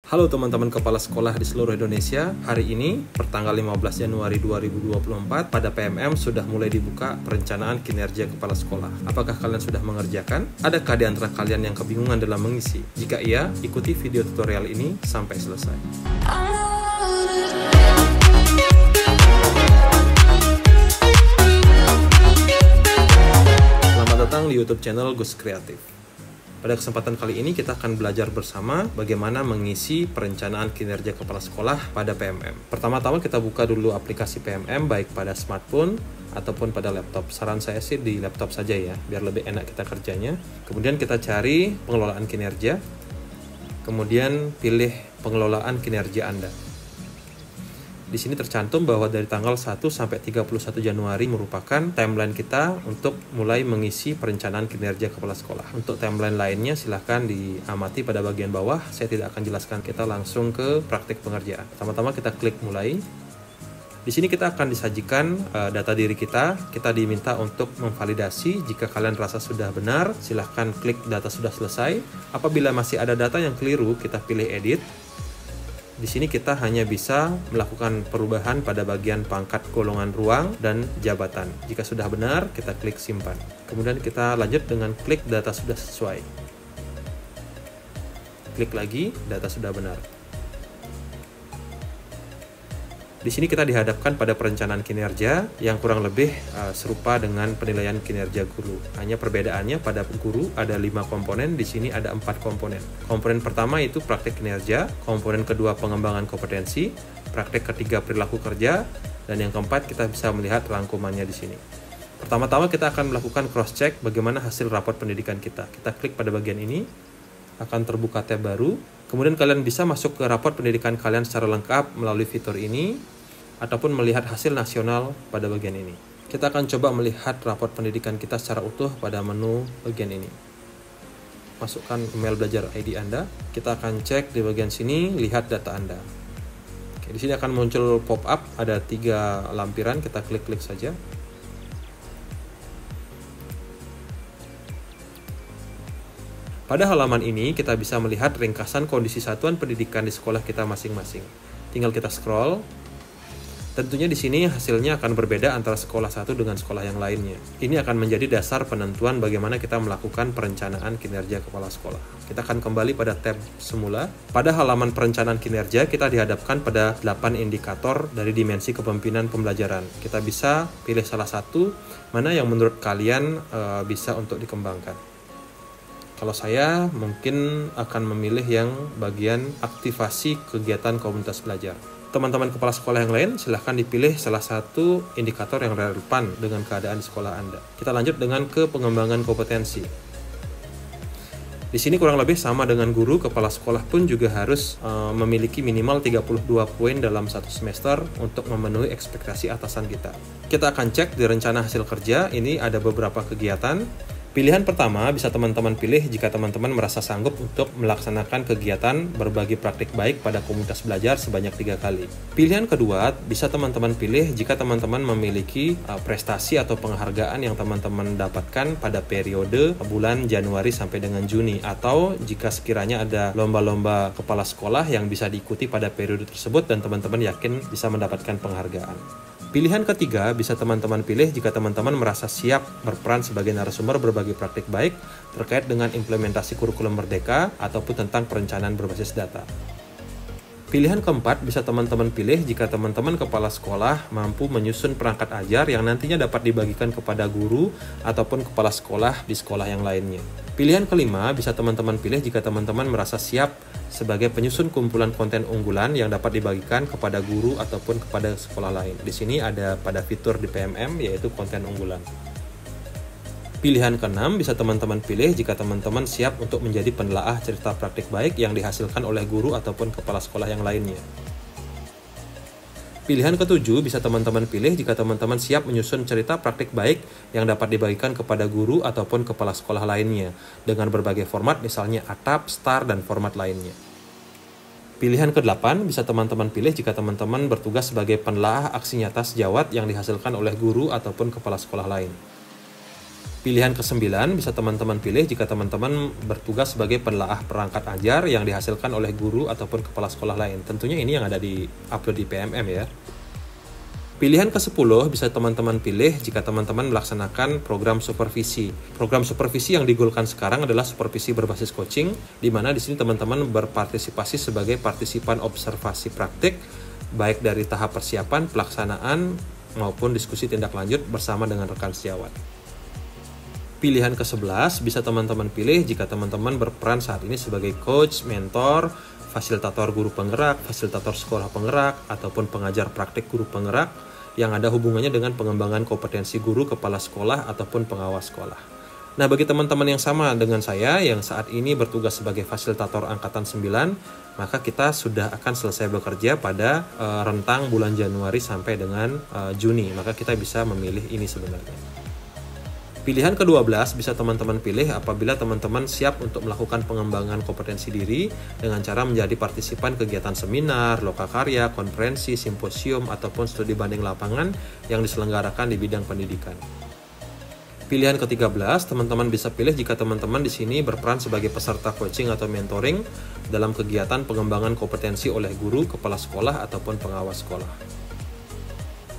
Halo teman-teman kepala sekolah di seluruh Indonesia. Hari ini, pertanggal 15 Januari 2024, pada PMM sudah mulai dibuka perencanaan kinerja kepala sekolah. Apakah kalian sudah mengerjakan? Adakah di antara kalian yang kebingungan dalam mengisi? Jika iya, ikuti video tutorial ini sampai selesai. Selamat datang di YouTube channel Gus Kreatif. Pada kesempatan kali ini kita akan belajar bersama bagaimana mengisi perencanaan kinerja kepala sekolah pada PMM. Pertama-tama kita buka dulu aplikasi PMM baik pada smartphone ataupun pada laptop. Saran saya sih di laptop saja ya, biar lebih enak kita kerjanya. Kemudian kita cari pengelolaan kinerja. Kemudian pilih pengelolaan kinerja Anda. Di sini tercantum bahwa dari tanggal 1 sampai 31 Januari merupakan timeline kita untuk mulai mengisi perencanaan kinerja kepala sekolah. Untuk timeline lainnya silahkan diamati pada bagian bawah. Saya tidak akan jelaskan, kita langsung ke praktik pengerjaan. Pertama-tama kita klik mulai. Di sini kita akan disajikan data diri kita. Kita diminta untuk memvalidasi. Jika kalian rasa sudah benar, silahkan klik data sudah selesai. Apabila masih ada data yang keliru, kita pilih edit. Di sini kita hanya bisa melakukan perubahan pada bagian pangkat golongan ruang dan jabatan. Jika sudah benar, kita klik simpan. Kemudian kita lanjut dengan klik data sudah sesuai. Klik lagi, data sudah benar. Di sini kita dihadapkan pada perencanaan kinerja yang kurang lebih serupa dengan penilaian kinerja guru. Hanya perbedaannya pada guru ada 5 komponen, di sini ada 4 komponen. Komponen pertama itu praktik kinerja, komponen kedua pengembangan kompetensi, praktik ketiga perilaku kerja, dan yang keempat kita bisa melihat rangkumannya di sini. Pertama-tama kita akan melakukan cross-check bagaimana hasil raport pendidikan kita. Kita klik pada bagian ini, akan terbuka tab baru. Kemudian kalian bisa masuk ke raport pendidikan kalian secara lengkap melalui fitur ini, ataupun melihat hasil nasional pada bagian ini. Kita akan coba melihat raport pendidikan kita secara utuh pada menu bagian ini. Masukkan email belajar ID Anda. Kita akan cek di bagian sini, lihat data Anda. Oke, di sini akan muncul pop-up, ada 3 lampiran, kita klik-klik saja. Pada halaman ini, kita bisa melihat ringkasan kondisi satuan pendidikan di sekolah kita masing-masing. Tinggal kita scroll. Tentunya di sini hasilnya akan berbeda antara sekolah satu dengan sekolah yang lainnya. Ini akan menjadi dasar penentuan bagaimana kita melakukan perencanaan kinerja kepala sekolah. Kita akan kembali pada tab semula. Pada halaman perencanaan kinerja, kita dihadapkan pada 8 indikator dari dimensi kepemimpinan pembelajaran. Kita bisa pilih salah satu, mana yang menurut kalian bisa untuk dikembangkan. Kalau saya mungkin akan memilih yang bagian aktivasi kegiatan komunitas belajar. Teman-teman kepala sekolah yang lain silahkan dipilih salah satu indikator yang relevan dengan keadaan di sekolah Anda. Kita lanjut dengan ke pengembangan kompetensi. Di sini kurang lebih sama dengan guru, kepala sekolah pun juga harus memiliki minimal 32 poin dalam satu semester untuk memenuhi ekspektasi atasan kita. Kita akan cek di rencana hasil kerja, ini ada beberapa kegiatan. Pilihan pertama bisa teman-teman pilih jika teman-teman merasa sanggup untuk melaksanakan kegiatan berbagi praktik baik pada komunitas belajar sebanyak 3 kali. Pilihan kedua bisa teman-teman pilih jika teman-teman memiliki prestasi atau penghargaan yang teman-teman dapatkan pada periode bulan Januari sampai dengan Juni, atau jika sekiranya ada lomba-lomba kepala sekolah yang bisa diikuti pada periode tersebut dan teman-teman yakin bisa mendapatkan penghargaan. Pilihan ketiga bisa teman-teman pilih jika teman-teman merasa siap berperan sebagai narasumber berbagi praktik baik terkait dengan implementasi kurikulum merdeka ataupun tentang perencanaan berbasis data. Pilihan keempat bisa teman-teman pilih jika teman-teman kepala sekolah mampu menyusun perangkat ajar yang nantinya dapat dibagikan kepada guru ataupun kepala sekolah di sekolah yang lainnya. Pilihan kelima bisa teman-teman pilih jika teman-teman merasa siap sebagai penyusun kumpulan konten unggulan yang dapat dibagikan kepada guru ataupun kepada sekolah lain. Di sini ada pada fitur di PMM yaitu konten unggulan. Pilihan keenam bisa teman-teman pilih jika teman-teman siap untuk menjadi penelaah cerita praktik baik yang dihasilkan oleh guru ataupun kepala sekolah yang lainnya. Pilihan ketujuh bisa teman-teman pilih jika teman-teman siap menyusun cerita praktik baik yang dapat dibagikan kepada guru ataupun kepala sekolah lainnya dengan berbagai format, misalnya ATAP, STAR, dan format lainnya. Pilihan ke-8 bisa teman-teman pilih jika teman-teman bertugas sebagai penelaah aksi nyata sejawat yang dihasilkan oleh guru ataupun kepala sekolah lain. Pilihan ke-9 bisa teman-teman pilih jika teman-teman bertugas sebagai penelaah perangkat ajar yang dihasilkan oleh guru ataupun kepala sekolah lain. Tentunya ini yang ada di upload di PMM ya. Pilihan ke-10 bisa teman-teman pilih jika teman-teman melaksanakan program supervisi. Program supervisi yang digolkan sekarang adalah supervisi berbasis coaching, di mana di sini teman-teman berpartisipasi sebagai partisipan observasi praktik, baik dari tahap persiapan, pelaksanaan, maupun diskusi tindak lanjut bersama dengan rekan sejawat. Pilihan ke-11 bisa teman-teman pilih jika teman-teman berperan saat ini sebagai coach, mentor, fasilitator guru penggerak, fasilitator sekolah penggerak, ataupun pengajar praktik guru penggerak yang ada hubungannya dengan pengembangan kompetensi guru, kepala sekolah, ataupun pengawas sekolah. Nah, bagi teman-teman yang sama dengan saya yang saat ini bertugas sebagai fasilitator angkatan 9, maka kita sudah akan selesai bekerja pada rentang bulan Januari sampai dengan Juni. Maka kita bisa memilih ini sebenarnya. Pilihan ke-12 bisa teman-teman pilih apabila teman-teman siap untuk melakukan pengembangan kompetensi diri dengan cara menjadi partisipan kegiatan seminar, lokakarya, konferensi, simposium, ataupun studi banding lapangan yang diselenggarakan di bidang pendidikan. Pilihan ke-13, teman-teman bisa pilih jika teman-teman di sini berperan sebagai peserta coaching atau mentoring dalam kegiatan pengembangan kompetensi oleh guru, kepala sekolah, ataupun pengawas sekolah.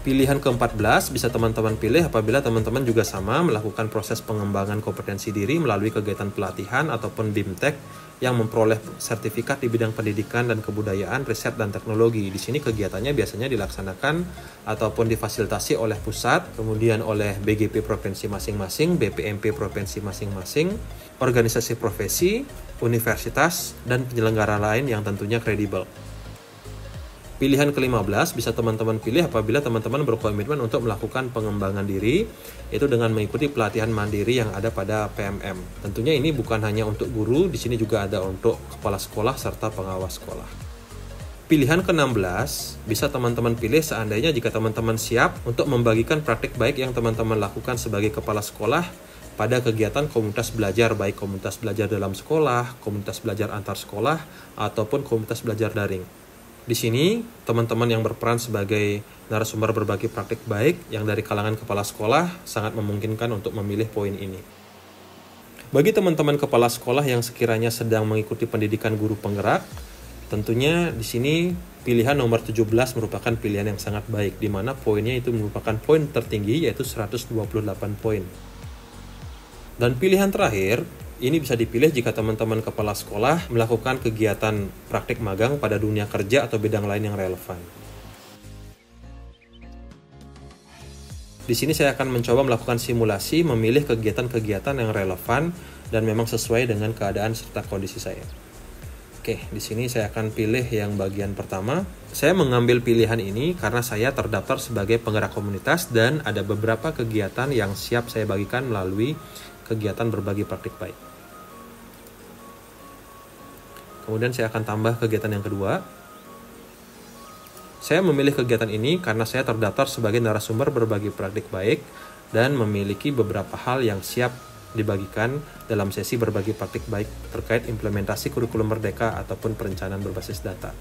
Pilihan ke-14 bisa teman-teman pilih apabila teman-teman juga sama melakukan proses pengembangan kompetensi diri melalui kegiatan pelatihan ataupun BIMTEK yang memperoleh sertifikat di bidang pendidikan dan kebudayaan, riset dan teknologi. Di sini kegiatannya biasanya dilaksanakan ataupun difasilitasi oleh pusat, kemudian oleh BGP provinsi masing-masing, BPMP provinsi masing-masing, organisasi profesi, universitas, dan penyelenggara lain yang tentunya kredibel. Pilihan ke-15 bisa teman-teman pilih apabila teman-teman berkomitmen untuk melakukan pengembangan diri, yaitu dengan mengikuti pelatihan mandiri yang ada pada PMM. Tentunya ini bukan hanya untuk guru, di sini juga ada untuk kepala sekolah serta pengawas sekolah. Pilihan ke-16 bisa teman-teman pilih seandainya jika teman-teman siap untuk membagikan praktik baik yang teman-teman lakukan sebagai kepala sekolah pada kegiatan komunitas belajar, baik komunitas belajar dalam sekolah, komunitas belajar antar sekolah, ataupun komunitas belajar daring. Di sini, teman-teman yang berperan sebagai narasumber berbagi praktik baik yang dari kalangan kepala sekolah sangat memungkinkan untuk memilih poin ini. Bagi teman-teman kepala sekolah yang sekiranya sedang mengikuti pendidikan guru penggerak, tentunya di sini pilihan nomor 17 merupakan pilihan yang sangat baik, di mana poinnya itu merupakan poin tertinggi yaitu 128 poin. Dan pilihan terakhir, ini bisa dipilih jika teman-teman kepala sekolah melakukan kegiatan praktik magang pada dunia kerja atau bidang lain yang relevan. Di sini saya akan mencoba melakukan simulasi, memilih kegiatan-kegiatan yang relevan dan memang sesuai dengan keadaan serta kondisi saya. Oke, di sini saya akan pilih yang bagian pertama. Saya mengambil pilihan ini karena saya terdaftar sebagai penggerak komunitas dan ada beberapa kegiatan yang siap saya bagikan melalui kegiatan berbagi praktik baik. Kemudian saya akan tambah kegiatan yang kedua. Saya memilih kegiatan ini karena saya terdaftar sebagai narasumber berbagi praktik baik dan memiliki beberapa hal yang siap dibagikan dalam sesi berbagi praktik baik terkait implementasi kurikulum merdeka ataupun perencanaan berbasis data.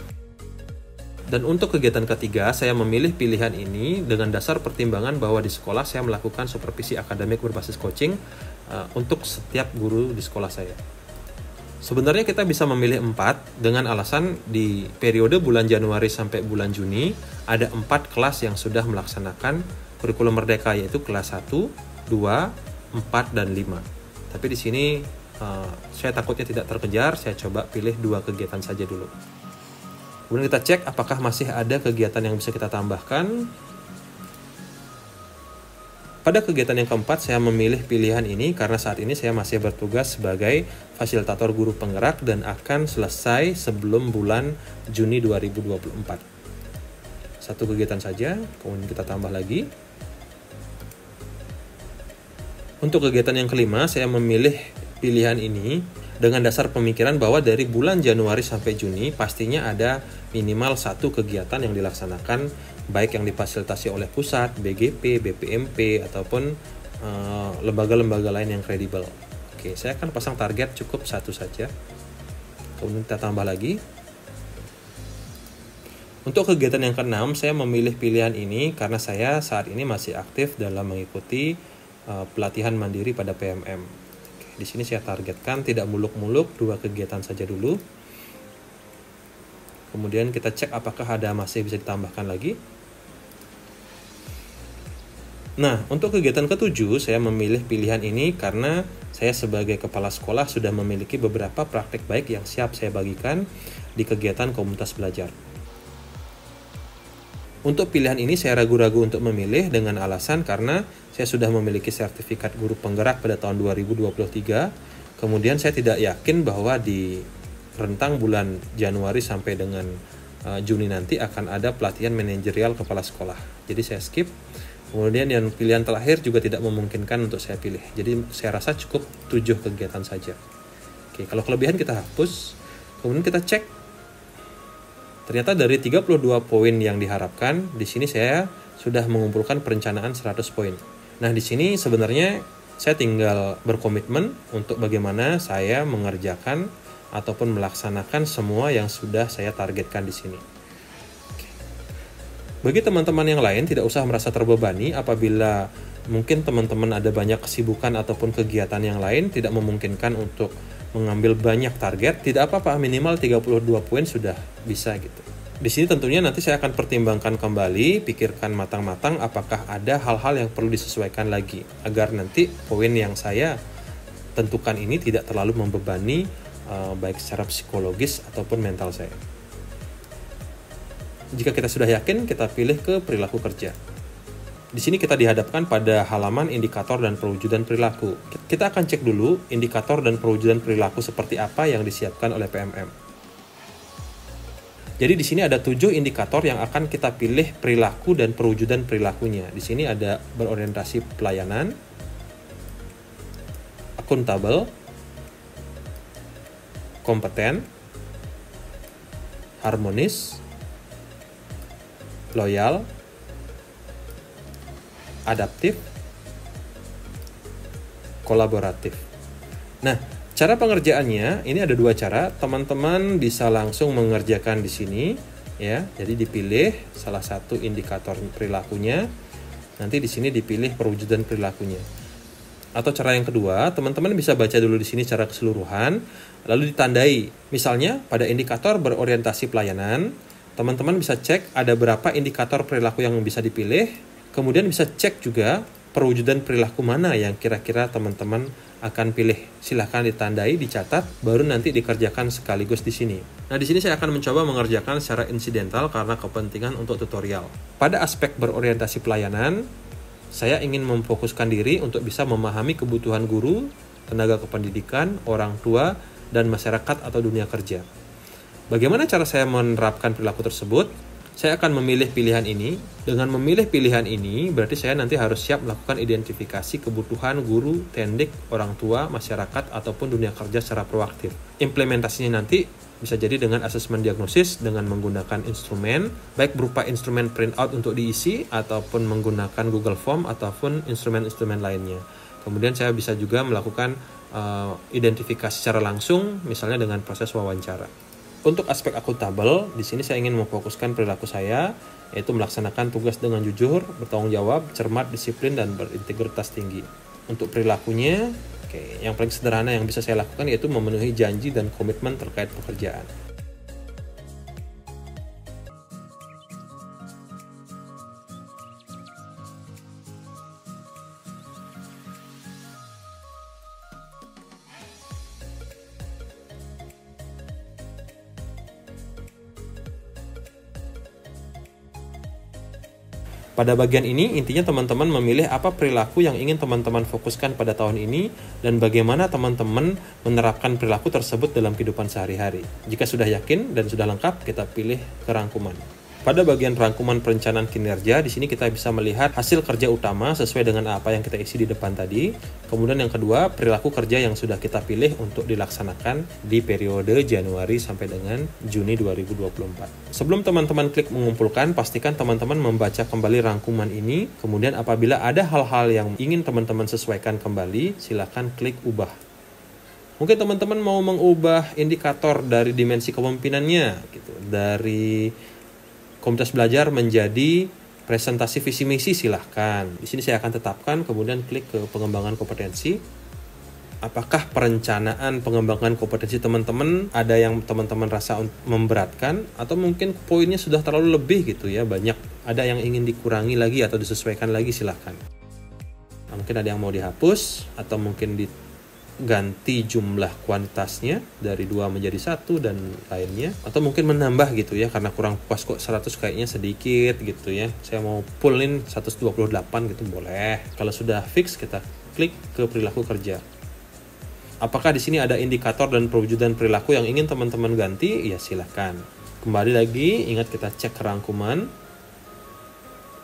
Dan untuk kegiatan ketiga, saya memilih pilihan ini dengan dasar pertimbangan bahwa di sekolah saya melakukan supervisi akademik berbasis coaching untuk setiap guru di sekolah saya. Sebenarnya kita bisa memilih 4 dengan alasan di periode bulan Januari sampai bulan Juni ada 4 kelas yang sudah melaksanakan kurikulum merdeka, yaitu kelas 1, 2, 4, dan 5. Tapi di sini saya takutnya tidak terkejar, saya coba pilih 2 kegiatan saja dulu. Kemudian kita cek apakah masih ada kegiatan yang bisa kita tambahkan. Pada kegiatan yang keempat, saya memilih pilihan ini karena saat ini saya masih bertugas sebagai fasilitator guru penggerak dan akan selesai sebelum bulan Juni 2024. 1 kegiatan saja, kemudian kita tambah lagi. Untuk kegiatan yang kelima, saya memilih pilihan ini dengan dasar pemikiran bahwa dari bulan Januari sampai Juni pastinya ada minimal 1 kegiatan yang dilaksanakan baik yang difasilitasi oleh pusat, BGP, BPMP, ataupun lembaga-lembaga lain yang kredibel. Oke, saya akan pasang target cukup 1 saja. Kemudian kita tambah lagi. Untuk kegiatan yang keenam, saya memilih pilihan ini karena saya saat ini masih aktif dalam mengikuti pelatihan mandiri pada PMM. Di sini saya targetkan tidak muluk-muluk, 2 kegiatan saja dulu. Kemudian kita cek apakah ada masih bisa ditambahkan lagi. Nah, untuk kegiatan ke-7 saya memilih pilihan ini karena saya sebagai kepala sekolah sudah memiliki beberapa praktik baik yang siap saya bagikan di kegiatan komunitas belajar. Untuk pilihan ini saya ragu-ragu untuk memilih dengan alasan karena saya sudah memiliki sertifikat guru penggerak pada tahun 2023. Kemudian saya tidak yakin bahwa di rentang bulan Januari sampai dengan Juni nanti akan ada pelatihan manajerial kepala sekolah. Jadi saya skip. Kemudian yang pilihan terakhir juga tidak memungkinkan untuk saya pilih. Jadi saya rasa cukup 7 kegiatan saja. Oke, kalau kelebihan kita hapus. Kemudian kita cek. Ternyata dari 32 poin yang diharapkan, di sini saya sudah mengumpulkan perencanaan 100 poin. Nah, di sini sebenarnya saya tinggal berkomitmen untuk bagaimana saya mengerjakan ataupun melaksanakan semua yang sudah saya targetkan di sini. Bagi teman-teman yang lain tidak usah merasa terbebani apabila mungkin teman-teman ada banyak kesibukan ataupun kegiatan yang lain tidak memungkinkan untuk mengambil banyak target, tidak apa-apa, minimal 32 poin sudah bisa gitu. Di sini tentunya nanti saya akan pertimbangkan kembali, pikirkan matang-matang apakah ada hal-hal yang perlu disesuaikan lagi agar nanti poin yang saya tentukan ini tidak terlalu membebani baik secara psikologis ataupun mental saya. Jika kita sudah yakin, kita pilih ke perilaku kerja. Di sini kita dihadapkan pada halaman indikator dan perwujudan perilaku. Kita akan cek dulu indikator dan perwujudan perilaku seperti apa yang disiapkan oleh PMM. Jadi di sini ada 7 indikator yang akan kita pilih perilaku dan perwujudan perilakunya. Di sini ada berorientasi pelayanan, akuntabel, kompeten, harmonis, loyal, adaptif, kolaboratif. Nah, cara pengerjaannya ini ada 2 cara. Teman-teman bisa langsung mengerjakan di sini, ya. Jadi dipilih salah satu indikator perilakunya. Nanti di sini dipilih perwujudan perilakunya. Atau cara yang kedua, teman-teman bisa baca dulu di sini secara keseluruhan, lalu ditandai. Misalnya pada indikator berorientasi pelayanan, teman-teman bisa cek ada berapa indikator perilaku yang bisa dipilih, kemudian bisa cek juga perwujudan perilaku mana yang kira-kira teman-teman akan pilih. Silahkan ditandai, dicatat, baru nanti dikerjakan sekaligus di sini. Nah, di sini saya akan mencoba mengerjakan secara insidental karena kepentingan untuk tutorial. Pada aspek berorientasi pelayanan, saya ingin memfokuskan diri untuk bisa memahami kebutuhan guru, tenaga kependidikan, orang tua, dan masyarakat atau dunia kerja. Bagaimana cara saya menerapkan perilaku tersebut? Saya akan memilih pilihan ini. Dengan memilih pilihan ini, berarti saya nanti harus siap melakukan identifikasi kebutuhan guru, tendik, orang tua, masyarakat, ataupun dunia kerja secara proaktif. Implementasinya nanti bisa jadi dengan asesmen diagnosis dengan menggunakan instrumen, baik berupa instrumen printout untuk diisi, ataupun menggunakan Google Form, ataupun instrumen-instrumen lainnya. Kemudian saya bisa juga melakukan identifikasi secara langsung, misalnya dengan proses wawancara. Untuk aspek akuntabel, di sini saya ingin memfokuskan perilaku saya, yaitu melaksanakan tugas dengan jujur, bertanggung jawab, cermat, disiplin, dan berintegritas tinggi. Untuk perilakunya, yang paling sederhana yang bisa saya lakukan yaitu memenuhi janji dan komitmen terkait pekerjaan. Pada bagian ini, intinya teman-teman memilih apa perilaku yang ingin teman-teman fokuskan pada tahun ini dan bagaimana teman-teman menerapkan perilaku tersebut dalam kehidupan sehari-hari. Jika sudah yakin dan sudah lengkap, kita pilih ke rangkuman. Pada bagian rangkuman perencanaan kinerja, di sini kita bisa melihat hasil kerja utama sesuai dengan apa yang kita isi di depan tadi. Kemudian yang kedua, perilaku kerja yang sudah kita pilih untuk dilaksanakan di periode Januari sampai dengan Juni 2024. Sebelum teman-teman klik mengumpulkan, pastikan teman-teman membaca kembali rangkuman ini. Kemudian apabila ada hal-hal yang ingin teman-teman sesuaikan kembali, silakan klik ubah. Mungkin teman-teman mau mengubah indikator dari dimensi kepemimpinannya, gitu, dari komunitas belajar menjadi Presentasi visi misi silahkan. Di sini saya akan tetapkan, kemudian klik ke pengembangan kompetensi. Apakah perencanaan pengembangan kompetensi teman-teman ada yang teman-teman rasa memberatkan, atau mungkin poinnya sudah terlalu lebih gitu ya, banyak, ada yang ingin dikurangi lagi atau disesuaikan lagi, silahkan. Nah, mungkin ada yang mau dihapus atau mungkin diganti jumlah kuantitasnya dari 2 menjadi 1 dan lainnya, atau mungkin menambah gitu ya, karena kurang puas kok 100 kayaknya sedikit gitu ya, saya mau pullin 128 gitu, boleh. Kalau sudah fix, kita klik ke perilaku kerja. Apakah di sini ada indikator dan perwujudan perilaku yang ingin teman-teman ganti? Ya silahkan. Kembali lagi, ingat kita cek rangkuman.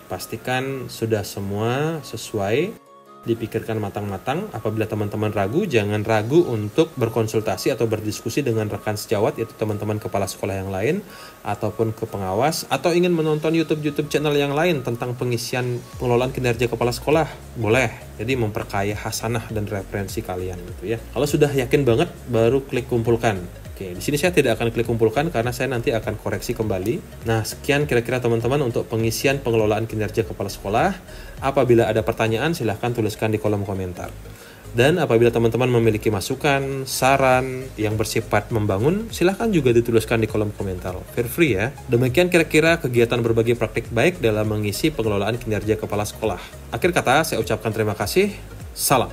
Pastikan sudah semua sesuai, dipikirkan matang-matang. Apabila teman-teman ragu, jangan ragu untuk berkonsultasi atau berdiskusi dengan rekan sejawat, yaitu teman-teman kepala sekolah yang lain, ataupun ke pengawas, atau ingin menonton YouTube channel yang lain tentang pengisian pengelolaan kinerja kepala sekolah, boleh. Jadi memperkaya hasanah dan referensi kalian gitu ya. Kalau sudah yakin banget, baru klik kumpulkan. Oke, di sini saya tidak akan klik kumpulkan karena saya nanti akan koreksi kembali. Nah, sekian kira-kira teman-teman untuk pengisian pengelolaan kinerja kepala sekolah. Apabila ada pertanyaan, silahkan tuliskan di kolom komentar. Dan apabila teman-teman memiliki masukan, saran yang bersifat membangun, silahkan juga dituliskan di kolom komentar. Feel free ya. Demikian kira-kira kegiatan berbagi praktik baik dalam mengisi pengelolaan kinerja kepala sekolah. Akhir kata, saya ucapkan terima kasih. Salam.